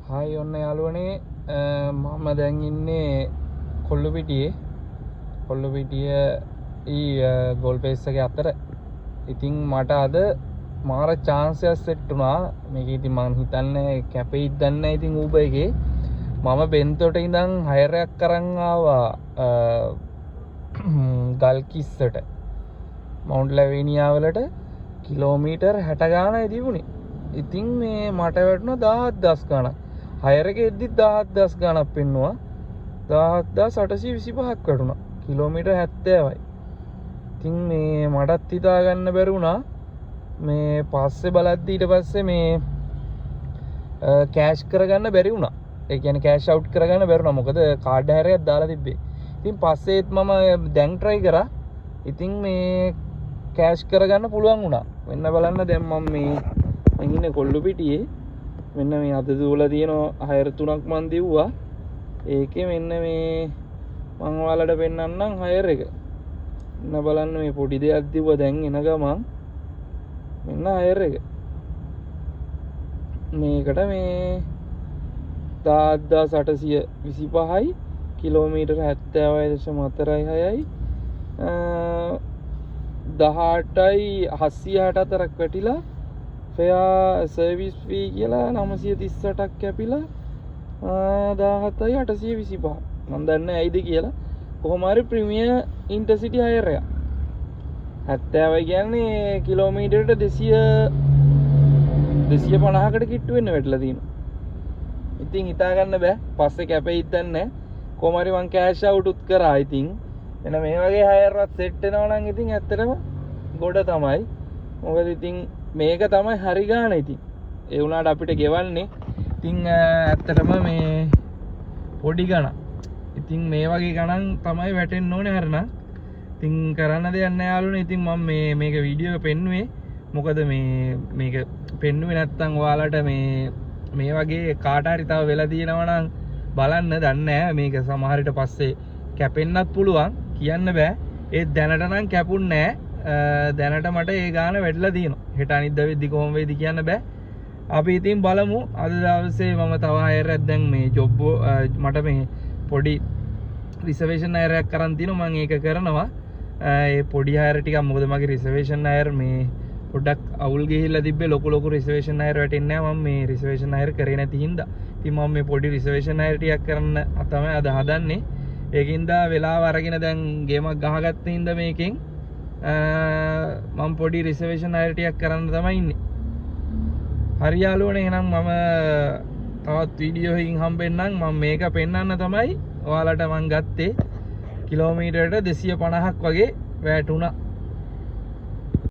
Hi ඔන්න යාළුවනේ මම දැන් ඉන්නේ කොල්ලුපිටියේ ගෝල් පේස් එකේ අතර. ඉතින් මට අද මාර chance එකක් සෙට් වුණා. මේක ඉතින් මං හිතන්නේ කැපෙයිද දන්නේ නැහැ. ඉතින් Uber එකේ මම බෙන්තොට ඉඳන් හයර් එකක් අරන් ආවා ගල්කිස්සට මවුන්ට් ලැවේනියා වලට කිලෝමීටර් 60 ගානයි තිබුණේ. ඉතින් මේ මට වැටුණා 17000 ගානක්. හයර් එකේ එද්දි 17000 ගානක් පෙන්නුවා. 17825ක් වැටුණා. කිලෝමීටර් 70යි. ඉතින් මේ මටත් හිතා ගන්න බැරි වුණා. මේ පස්සේ බලද්දි ඊට පස්සේ මේ කෑෂ් කරගන්න බැරි වුණා. ඒ කියන්නේ කෑෂ් අවුට් කරගන්න බැරි වුණා. මොකද කාඩ් හැරයක් දාලා තිබ්බේ. ඉතින් පස්සේත් මම දැන් try කරා. ඉතින් මේ කෑෂ් කරගන්න පුළුවන් වුණා. මෙන්න බලන්න දැන් මම ඉන්නේ කොල්ලුපිටියේ. මෙන්න මේ අද දුවලා තියෙන හයර් 3ක් මන් දිව්වා. ඒකේ මෙන්න මේ මම ඔයාලට පෙන්නන්නම් හයර් එක. මෙන්න බලන්න මේ පොඩි දෙයක් දිව්වා දැන් එන ගමන්. මෙන්න හයර් එක. මේකට මේ 17825යි කිලෝමීටර් 70.466යි 18යි 764ක් වැටිලා ෆෙයා සර්විස් ෆී කියලා 938ක් කැපිලා 17825 මම දන්නේ ඇයිද කියලා. කොහොම හරි ප්‍රීමියර් ඉන්ටර්සිටි හයර් එක 70යි කියන්නේ කිලෝමීටරට 250කට කිට්ටු වෙන්න වැටලා තියෙනවා. ඉතින් හිතා ගන්න බෑ පස්සේ කැපෙයිද දන්නේ. කොහොම හරි මං කෑෂ් අවුට් උත් කරා. ඉතින් එන මේ වගේ හයර්වත් සෙට් වෙනවා නම් ඉතින් ඇත්තටම ගොඩ තමයි. මොකද ඉතින් මේක තමයි හරි ගාන. ඉතින් ඒ වුණාට අපිට ගෙවන්නේ ඉතින් ඇත්තටම මේ පොඩි ගණන්. ඉතින් මේ වගේ ගණන් තමයි වැටෙන්න ඕනේ හරිනම්. ඉතින් කරන්න දෙයක් නැහැ යාළුවනේ. ඉතින් මම මේක වීඩියෝ එක පෙන්නුවේ මොකද මේක පෙන්නුවේ නැත්තම් ඔයාලට මේ වගේ කාට හරි තව වෙලා තියෙනවා නම් බලන්න. දන්නේ නැහැ මේක සමහර විට පස්සේ කැපෙන්නත් පුළුවන් කියන්න බෑ. ඒ දැනට නම් කැපුන්නේ නැහැ. දැනට මට ඒ ගාන වැටලා තියෙනවා. හෙට අනිද්දා වෙද්දි කොහොම වෙයිද කියන්න බෑ. අපි ඉතින් බලමු. අද දවසේ මම තව හයර් එකක් දැන් මේ ජොබ් මට මේ පොඩි රිසර්වේෂන් හයර් එකක් කරන් තිනවා. මම ඒක කරනවා. ඒ පොඩි හයර් ටිකක් මොකද මගේ රිසර්වේෂන් හයර් මේ පොඩ්ඩක් අවුල් ගිහිල්ලා තිබ්බේ. ලොකු රිසර්වේෂන් හයර් වැටෙන්නේ නැහැ. මම මේ රිසර්වේෂන් හයර් කරේ නැති හින්දා. ඉතින් මම මේ පොඩි රිසර්වේෂන් හයර් ටිකක් කරන්න තමයි අද හදන්නේ. ඒකින්ද වෙලාව අරගෙන දැන් ගේමක් ගහගත්ත හින්දා මේකෙන් මම පොඩි රිසර්වේෂන් හයර් ටිකක් කරන්න තමයි ඉන්නේ. හරි යාළුවනේ එහෙනම් මම තවත් වීඩියෝ එකකින් හම්බෙන්නම්. මම මේක පෙන්වන්න තමයි ඔයාලට මං ගත්තේ. කිලෝමීටරට 250ක් වගේ වැටුණා.